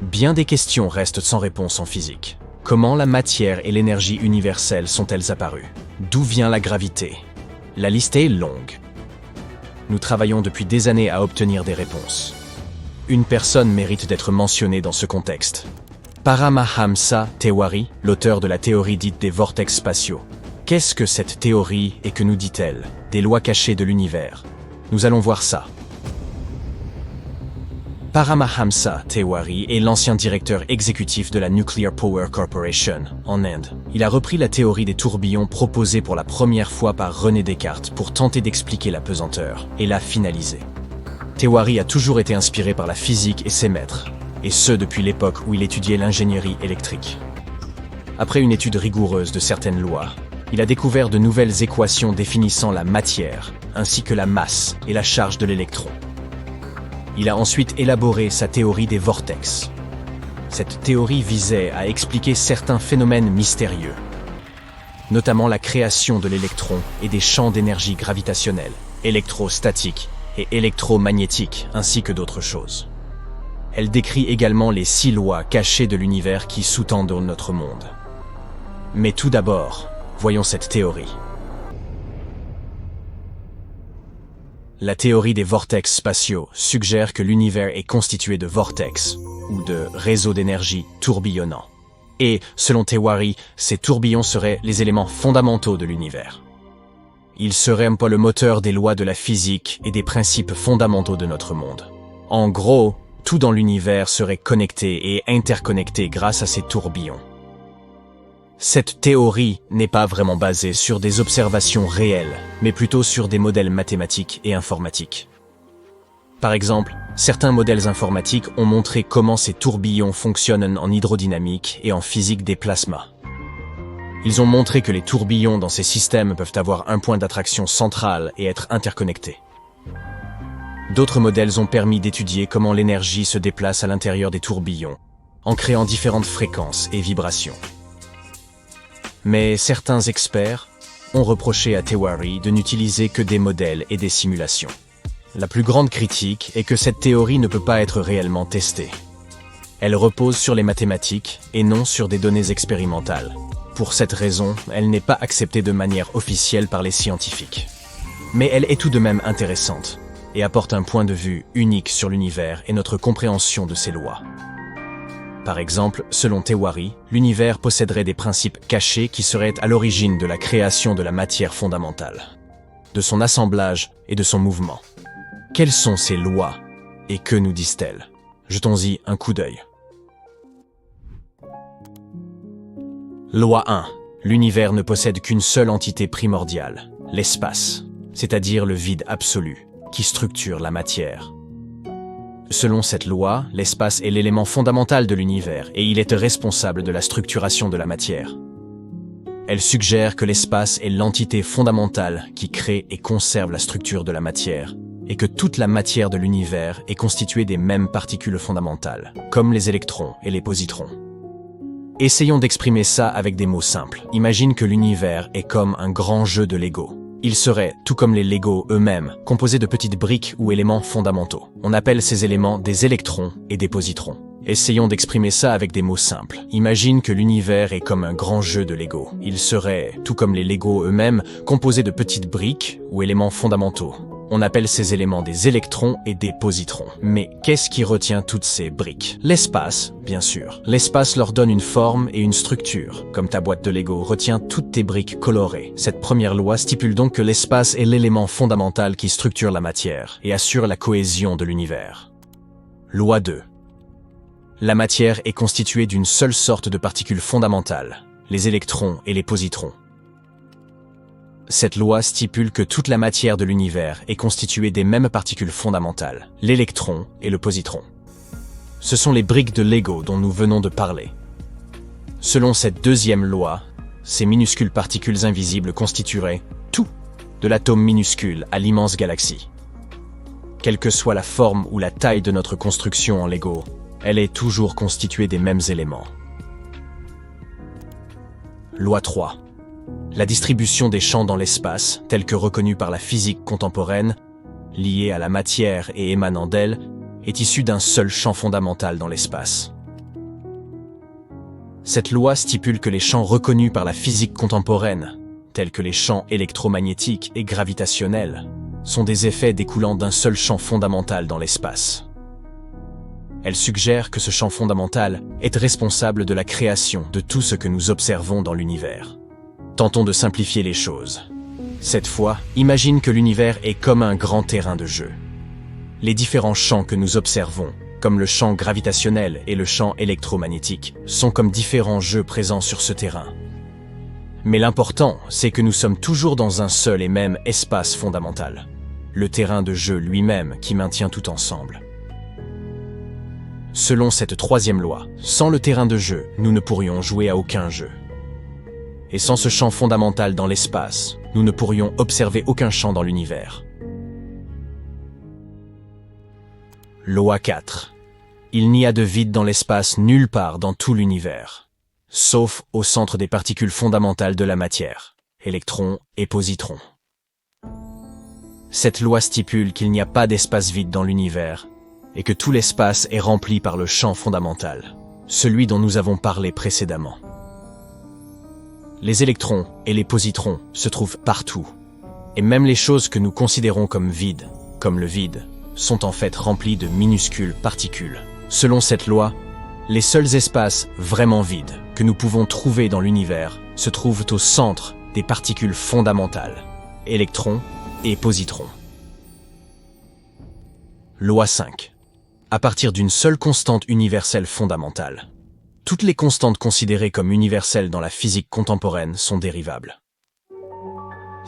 Bien des questions restent sans réponse en physique. Comment la matière et l'énergie universelle sont-elles apparues? D'où vient la gravité? La liste est longue. Nous travaillons depuis des années à obtenir des réponses. Une personne mérite d'être mentionnée dans ce contexte. Paramahamsa Tewari, l'auteur de la théorie dite des vortex spatiaux. Qu'est-ce que cette théorie et que nous dit-elle des lois cachées de l'univers? Nous allons voir ça. Paramahamsa Tewari est l'ancien directeur exécutif de la Nuclear Power Corporation, en Inde. Il a repris la théorie des tourbillons proposée pour la première fois par René Descartes pour tenter d'expliquer la pesanteur, et l'a finalisée. Tewari a toujours été inspiré par la physique et ses maîtres, et ce depuis l'époque où il étudiait l'ingénierie électrique. Après une étude rigoureuse de certaines lois, il a découvert de nouvelles équations définissant la matière, ainsi que la masse et la charge de l'électron. Il a ensuite élaboré sa théorie des vortex. Cette théorie visait à expliquer certains phénomènes mystérieux, notamment la création de l'électron et des champs d'énergie gravitationnelle, électrostatiques et électromagnétiques, ainsi que d'autres choses. Elle décrit également les 6 lois cachées de l'univers qui sous-tendent notre monde. Mais tout d'abord, voyons cette théorie. La théorie des vortex spatiaux suggère que l'univers est constitué de vortex, ou de réseaux d'énergie tourbillonnants. Et, selon Tewari, ces tourbillons seraient les éléments fondamentaux de l'univers. Ils seraient un peu le moteur des lois de la physique et des principes fondamentaux de notre monde. En gros, tout dans l'univers serait connecté et interconnecté grâce à ces tourbillons. Cette théorie n'est pas vraiment basée sur des observations réelles, mais plutôt sur des modèles mathématiques et informatiques. Par exemple, certains modèles informatiques ont montré comment ces tourbillons fonctionnent en hydrodynamique et en physique des plasmas. Ils ont montré que les tourbillons dans ces systèmes peuvent avoir un point d'attraction central et être interconnectés. D'autres modèles ont permis d'étudier comment l'énergie se déplace à l'intérieur des tourbillons, en créant différentes fréquences et vibrations. Mais certains experts ont reproché à Tewari de n'utiliser que des modèles et des simulations. La plus grande critique est que cette théorie ne peut pas être réellement testée. Elle repose sur les mathématiques et non sur des données expérimentales. Pour cette raison, elle n'est pas acceptée de manière officielle par les scientifiques. Mais elle est tout de même intéressante et apporte un point de vue unique sur l'univers et notre compréhension de ses lois. Par exemple, selon Tewari, l'univers posséderait des principes cachés qui seraient à l'origine de la création de la matière fondamentale, de son assemblage et de son mouvement. Quelles sont ces lois et que nous disent-elles? Jetons-y un coup d'œil. Loi 1. L'univers ne possède qu'une seule entité primordiale, l'espace, c'est-à-dire le vide absolu, qui structure la matière. Selon cette loi, l'espace est l'élément fondamental de l'univers et il est responsable de la structuration de la matière. Elle suggère que l'espace est l'entité fondamentale qui crée et conserve la structure de la matière, et que toute la matière de l'univers est constituée des mêmes particules fondamentales, comme les électrons et les positrons. Essayons d'exprimer ça avec des mots simples. Imagine que l'univers est comme un grand jeu de Lego. Il serait, tout comme les Legos eux-mêmes, composé de petites briques ou éléments fondamentaux. On appelle ces éléments des électrons et des positrons. Essayons d'exprimer ça avec des mots simples. Imagine que l'univers est comme un grand jeu de Lego. Il serait, tout comme les Legos eux-mêmes, composé de petites briques ou éléments fondamentaux. On appelle ces éléments des électrons et des positrons. Mais qu'est-ce qui retient toutes ces briques? L'espace, bien sûr. L'espace leur donne une forme et une structure. Comme ta boîte de Lego retient toutes tes briques colorées. Cette première loi stipule donc que l'espace est l'élément fondamental qui structure la matière et assure la cohésion de l'univers. Loi 2. La matière est constituée d'une seule sorte de particules fondamentales, les électrons et les positrons. Cette loi stipule que toute la matière de l'univers est constituée des mêmes particules fondamentales, l'électron et le positron. Ce sont les briques de Lego dont nous venons de parler. Selon cette deuxième loi, ces minuscules particules invisibles constitueraient tout, de l'atome minuscule à l'immense galaxie. Quelle que soit la forme ou la taille de notre construction en Lego, elle est toujours constituée des mêmes éléments. Loi 3. La distribution des champs dans l'espace, telle que reconnue par la physique contemporaine, liée à la matière et émanant d'elle, est issue d'un seul champ fondamental dans l'espace, Cette loi stipule que les champs reconnus par la physique contemporaine, tels que les champs électromagnétiques et gravitationnels, sont des effets découlant d'un seul champ fondamental dans l'espace. Elle suggère que ce champ fondamental est responsable de la création de tout ce que nous observons dans l'univers. Tentons de simplifier les choses. Cette fois, imagine que l'univers est comme un grand terrain de jeu. Les différents champs que nous observons, comme le champ gravitationnel et le champ électromagnétique, sont comme différents jeux présents sur ce terrain. Mais l'important, c'est que nous sommes toujours dans un seul et même espace fondamental, le terrain de jeu lui-même qui maintient tout ensemble. Selon cette troisième loi, sans le terrain de jeu, nous ne pourrions jouer à aucun jeu. Et sans ce champ fondamental dans l'espace, nous ne pourrions observer aucun champ dans l'univers. Loi 4. Il n'y a de vide dans l'espace nulle part dans tout l'univers, sauf au centre des particules fondamentales de la matière, électrons et positrons. Cette loi stipule qu'il n'y a pas d'espace vide dans l'univers et que tout l'espace est rempli par le champ fondamental, celui dont nous avons parlé précédemment. Les électrons et les positrons se trouvent partout, et même les choses que nous considérons comme vides, comme le vide, sont en fait remplis de minuscules particules. Selon cette loi, les seuls espaces vraiment vides que nous pouvons trouver dans l'univers se trouvent au centre des particules fondamentales, électrons et positrons. Loi 5. À partir d'une seule constante universelle fondamentale, toutes les constantes considérées comme universelles dans la physique contemporaine sont dérivables.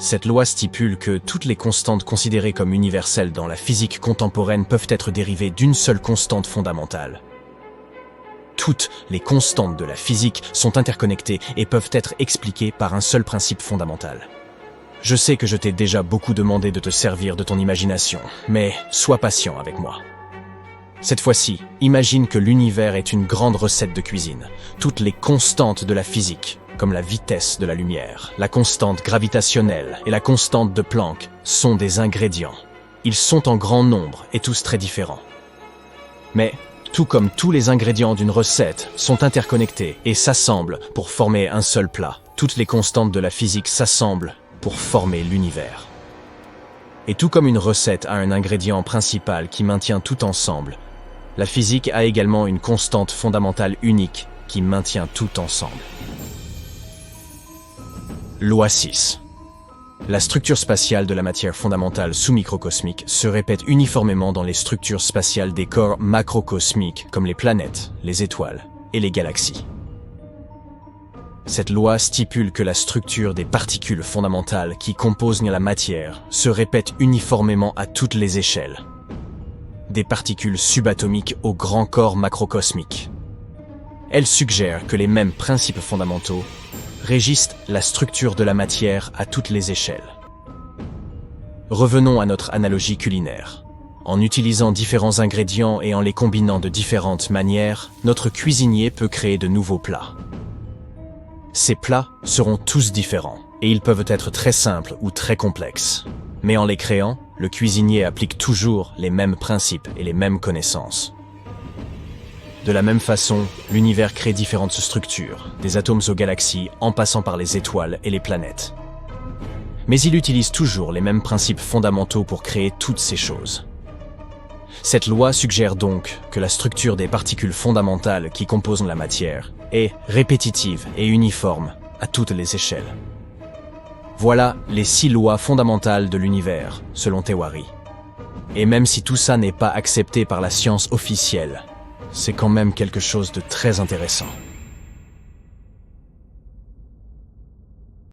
Cette loi stipule que toutes les constantes considérées comme universelles dans la physique contemporaine peuvent être dérivées d'une seule constante fondamentale. Toutes les constantes de la physique sont interconnectées et peuvent être expliquées par un seul principe fondamental. Je sais que je t'ai déjà beaucoup demandé de te servir de ton imagination, mais sois patient avec moi. Cette fois-ci, imagine que l'univers est une grande recette de cuisine. Toutes les constantes de la physique, comme la vitesse de la lumière, la constante gravitationnelle et la constante de Planck, sont des ingrédients. Ils sont en grand nombre et tous très différents. Mais, tout comme tous les ingrédients d'une recette sont interconnectés et s'assemblent pour former un seul plat, toutes les constantes de la physique s'assemblent pour former l'univers. Et tout comme une recette a un ingrédient principal qui maintient tout ensemble, la physique a également une constante fondamentale unique qui maintient tout ensemble. Loi 6. La structure spatiale de la matière fondamentale sous-microcosmique se répète uniformément dans les structures spatiales des corps macrocosmiques comme les planètes, les étoiles et les galaxies. Cette loi stipule que la structure des particules fondamentales qui composent la matière se répète uniformément à toutes les échelles, des particules subatomiques aux grands corps macrocosmiques. Elle suggère que les mêmes principes fondamentaux régissent la structure de la matière à toutes les échelles. Revenons à notre analogie culinaire. En utilisant différents ingrédients et en les combinant de différentes manières, notre cuisinier peut créer de nouveaux plats. Ces plats seront tous différents, et ils peuvent être très simples ou très complexes. Mais en les créant, le cuisinier applique toujours les mêmes principes et les mêmes connaissances. De la même façon, l'univers crée différentes structures, des atomes aux galaxies en passant par les étoiles et les planètes. Mais il utilise toujours les mêmes principes fondamentaux pour créer toutes ces choses. Cette loi suggère donc que la structure des particules fondamentales qui composent la matière est répétitive et uniforme à toutes les échelles. Voilà les 6 lois fondamentales de l'univers, selon Théorie. Et même si tout ça n'est pas accepté par la science officielle, c'est quand même quelque chose de très intéressant.